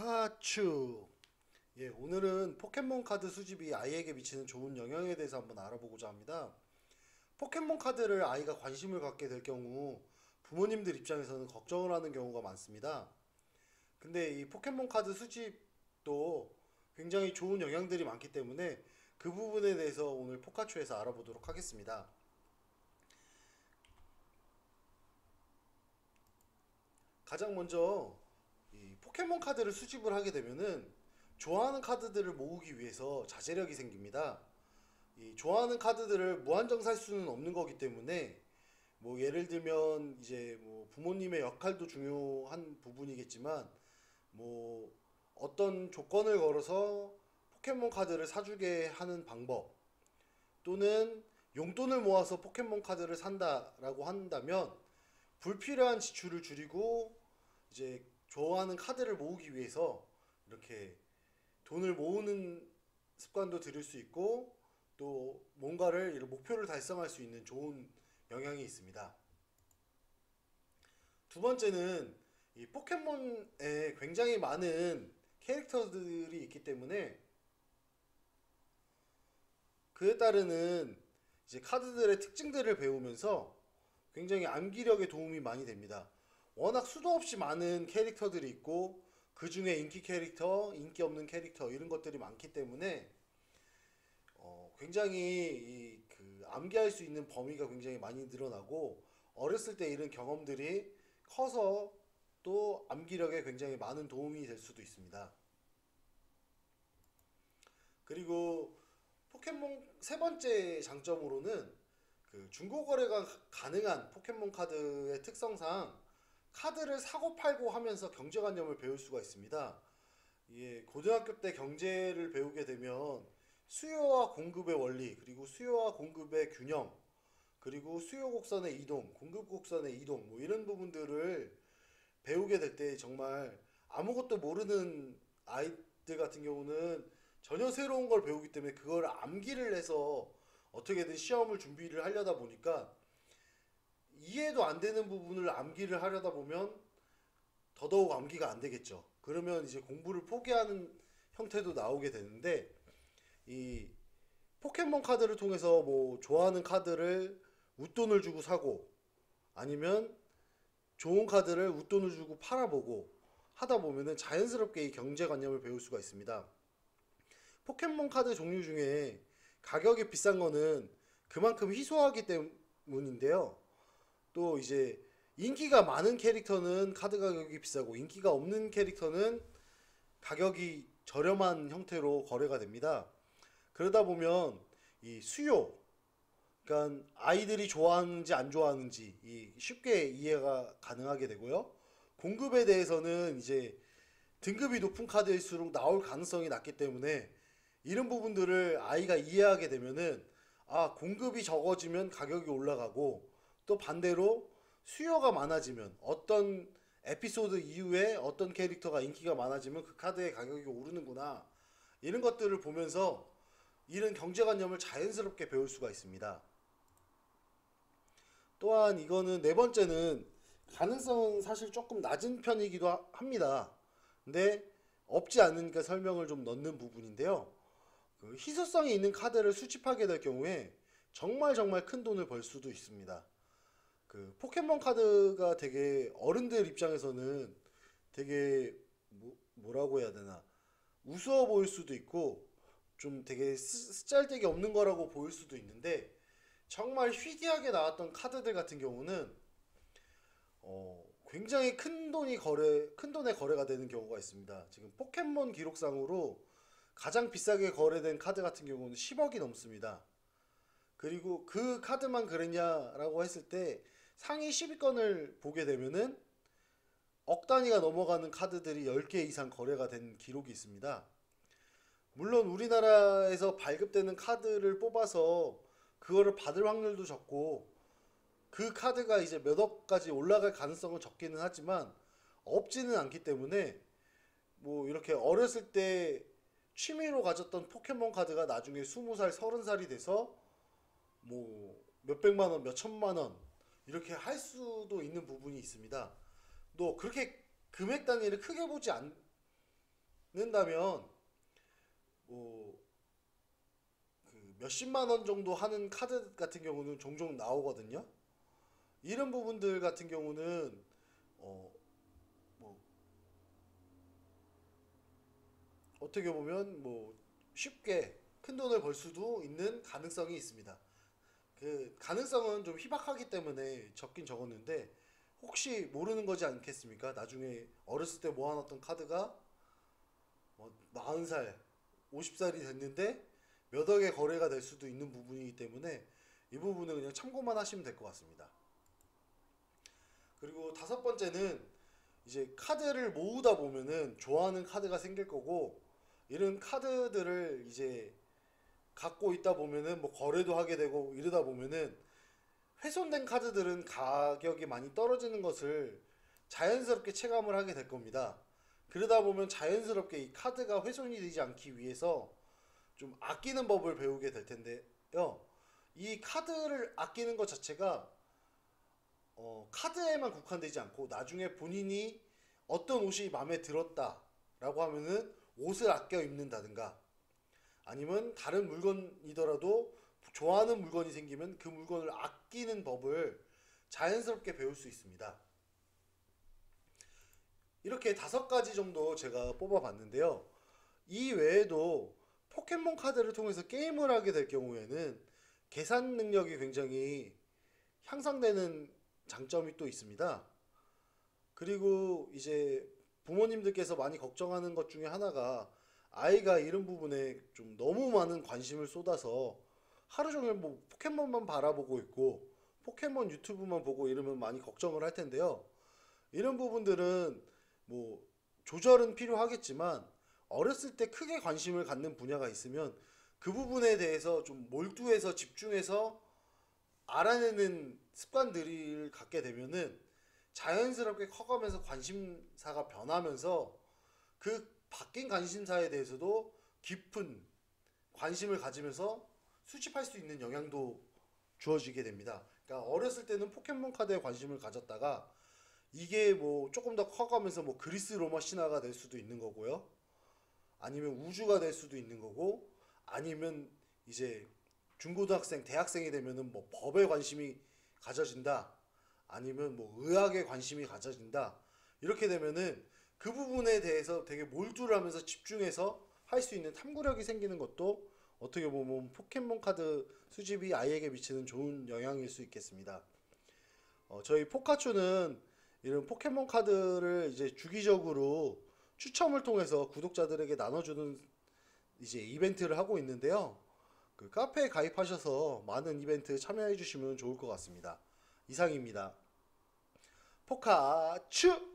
피카츄. 예, 오늘은 포켓몬 카드 수집이 아이에게 미치는 좋은 영향에 대해서 한번 알아보고자 합니다. 포켓몬 카드를 아이가 관심을 갖게 될 경우 부모님들 입장에서는 걱정을 하는 경우가 많습니다. 근데 이 포켓몬 카드 수집도 굉장히 좋은 영향들이 많기 때문에 그 부분에 대해서 오늘 포카츄에서 알아보도록 하겠습니다. 가장 먼저 이 포켓몬 카드를 수집을 하게 되면은 좋아하는 카드들을 모으기 위해서 자제력이 생깁니다. 이 좋아하는 카드들을 무한정 살 수는 없는 거기 때문에 뭐 예를 들면 이제 뭐 부모님의 역할도 중요한 부분이겠지만 뭐 어떤 조건을 걸어서 포켓몬 카드를 사주게 하는 방법, 또는 용돈을 모아서 포켓몬 카드를 산다라고 한다면 불필요한 지출을 줄이고 이제 좋아하는 카드를 모으기 위해서 이렇게 돈을 모으는 습관도 들일 수 있고, 또 뭔가를 이런 목표를 달성할 수 있는 좋은 영향이 있습니다. 두 번째는 이 포켓몬에 굉장히 많은 캐릭터들이 있기 때문에 그에 따르는 이제 카드들의 특징들을 배우면서 굉장히 암기력에 도움이 많이 됩니다. 워낙 수도 없이 많은 캐릭터들이 있고 그 중에 인기 캐릭터, 인기 없는 캐릭터 이런 것들이 많기 때문에 굉장히 그 암기할 수 있는 범위가 굉장히 많이 늘어나고, 어렸을 때 이런 경험들이 커서 또 암기력에 굉장히 많은 도움이 될 수도 있습니다. 그리고 포켓몬 세 번째 장점으로는 그 중고 거래가 가능한 포켓몬 카드의 특성상 카드를 사고 팔고 하면서 경제관념을 배울 수가 있습니다. 예, 고등학교 때 경제를 배우게 되면 수요와 공급의 원리, 그리고 수요와 공급의 균형, 그리고 수요 곡선의 이동, 공급 곡선의 이동, 뭐 이런 부분들을 배우게 될 때 정말 아무것도 모르는 아이들 같은 경우는 전혀 새로운 걸 배우기 때문에 그걸 암기를 해서 어떻게든 시험을 준비를 하려다 보니까 이해도 안 되는 부분을 암기를 하려다 보면 더더욱 암기가 안 되겠죠. 그러면 이제 공부를 포기하는 형태도 나오게 되는데, 이 포켓몬 카드를 통해서 뭐 좋아하는 카드를 웃돈을 주고 사고, 아니면 좋은 카드를 웃돈을 주고 팔아보고 하다 보면은 자연스럽게 이 경제관념을 배울 수가 있습니다. 포켓몬 카드 종류 중에 가격이 비싼 거는 그만큼 희소하기 때문인데요. 또 이제 인기가 많은 캐릭터는 카드 가격이 비싸고, 인기가 없는 캐릭터는 가격이 저렴한 형태로 거래가 됩니다. 그러다 보면 이 수요, 그러니까 아이들이 좋아하는지 안 좋아하는지 쉽게 이해가 가능하게 되고요. 공급에 대해서는 이제 등급이 높은 카드일수록 나올 가능성이 낮기 때문에 이런 부분들을 아이가 이해하게 되면은 공급이 적어지면 가격이 올라가고, 또 반대로 수요가 많아지면 어떤 에피소드 이후에 어떤 캐릭터가 인기가 많아지면 그 카드의 가격이 오르는구나, 이런 것들을 보면서 이런 경제관념을 자연스럽게 배울 수가 있습니다. 또한 이거는 네 번째는 가능성은 사실 조금 낮은 편이기도 합니다. 근데 없지 않으니까 설명을 좀 넣는 부분인데요. 그 희소성이 있는 카드를 수집하게 될 경우에 정말 큰 돈을 벌 수도 있습니다. 그 포켓몬 카드가 되게 어른들 입장에서는 되게 뭐라고 해야 되나, 우스워 보일 수도 있고 좀 되게 쓰잘데기 없는 거라고 보일 수도 있는데, 정말 희귀하게 나왔던 카드들 같은 경우는 굉장히 큰 돈의 거래가 되는 경우가 있습니다. 지금 포켓몬 기록상으로 가장 비싸게 거래된 카드 같은 경우는 10억이 넘습니다. 그리고 그 카드만 그랬냐라고 했을 때 상위 10위권을 보게 되면은 억 단위가 넘어가는 카드들이 10개 이상 거래가 된 기록이 있습니다. 물론 우리나라에서 발급되는 카드를 뽑아서 그거를 받을 확률도 적고, 그 카드가 이제 몇 억까지 올라갈 가능성은 적기는 하지만 없지는 않기 때문에, 뭐 이렇게 어렸을 때 취미로 가졌던 포켓몬 카드가 나중에 20살, 30살이 돼서 뭐 몇백만 원, 몇천만 원 이렇게 할 수도 있는 부분이 있습니다. 또 그렇게 금액 단위를 크게 보지 않는다면 뭐 그 몇십만 원 정도 하는 카드 같은 경우는 종종 나오거든요. 이런 부분들 같은 경우는 뭐 어떻게 보면 뭐 쉽게 큰 돈을 벌 수도 있는 가능성이 있습니다. 그 가능성은 좀 희박하기 때문에 적긴 적었는데 혹시 모르는 거지 않겠습니까? 나중에 어렸을 때 모아놨던 카드가 40살, 50살이 됐는데 몇 억의 거래가 될 수도 있는 부분이기 때문에 이 부분은 그냥 참고만 하시면 될 것 같습니다. 그리고 다섯 번째는 이제 카드를 모으다 보면은 좋아하는 카드가 생길 거고 이런 카드들을 이제 갖고 있다 보면은 뭐 거래도 하게 되고 이러다 보면은 훼손된 카드들은 가격이 많이 떨어지는 것을 자연스럽게 체감을 하게 될 겁니다. 그러다 보면 자연스럽게 이 카드가 훼손이 되지 않기 위해서 좀 아끼는 법을 배우게 될 텐데요. 이 카드를 아끼는 것 자체가 카드에만 국한되지 않고 나중에 본인이 어떤 옷이 마음에 들었다라고 하면은 옷을 아껴 입는다든가 아니면 다른 물건이더라도 좋아하는 물건이 생기면 그 물건을 아끼는 법을 자연스럽게 배울 수 있습니다. 이렇게 다섯 가지 정도 제가 뽑아봤는데요. 이 외에도 포켓몬 카드를 통해서 게임을 하게 될 경우에는 계산 능력이 굉장히 향상되는 장점이 또 있습니다. 그리고 이제 부모님들께서 많이 걱정하는 것 중에 하나가 아이가 이런 부분에 좀 너무 많은 관심을 쏟아서 하루 종일 뭐 포켓몬만 바라보고 있고 포켓몬 유튜브만 보고 이러면 많이 걱정을 할 텐데요. 이런 부분들은 뭐 조절은 필요하겠지만 어렸을 때 크게 관심을 갖는 분야가 있으면 그 부분에 대해서 좀 몰두해서 집중해서 알아내는 습관들을 갖게 되면은 자연스럽게 커가면서 관심사가 변하면서 그 바뀐 관심사에 대해서도 깊은 관심을 가지면서 수집할 수 있는 영향도 주어지게 됩니다. 그러니까 어렸을 때는 포켓몬 카드에 관심을 가졌다가 이게 뭐 조금 더 커가면서 뭐 그리스 로마 신화가 될 수도 있는 거고요. 아니면 우주가 될 수도 있는 거고 아니면 이제 중고등학생, 대학생이 되면은 뭐 법에 관심이 가져진다. 아니면 뭐 의학에 관심이 가져진다. 이렇게 되면은 그 부분에 대해서 되게 몰두를 하면서 집중해서 할 수 있는 탐구력이 생기는 것도 어떻게 보면 포켓몬 카드 수집이 아이에게 미치는 좋은 영향일 수 있겠습니다. 저희 포카츄는 이런 포켓몬 카드를 이제 주기적으로 추첨을 통해서 구독자들에게 나눠주는 이제 이벤트를 하고 있는데요. 그 카페에 가입하셔서 많은 이벤트 참여해 주시면 좋을 것 같습니다. 이상입니다. 포카츄!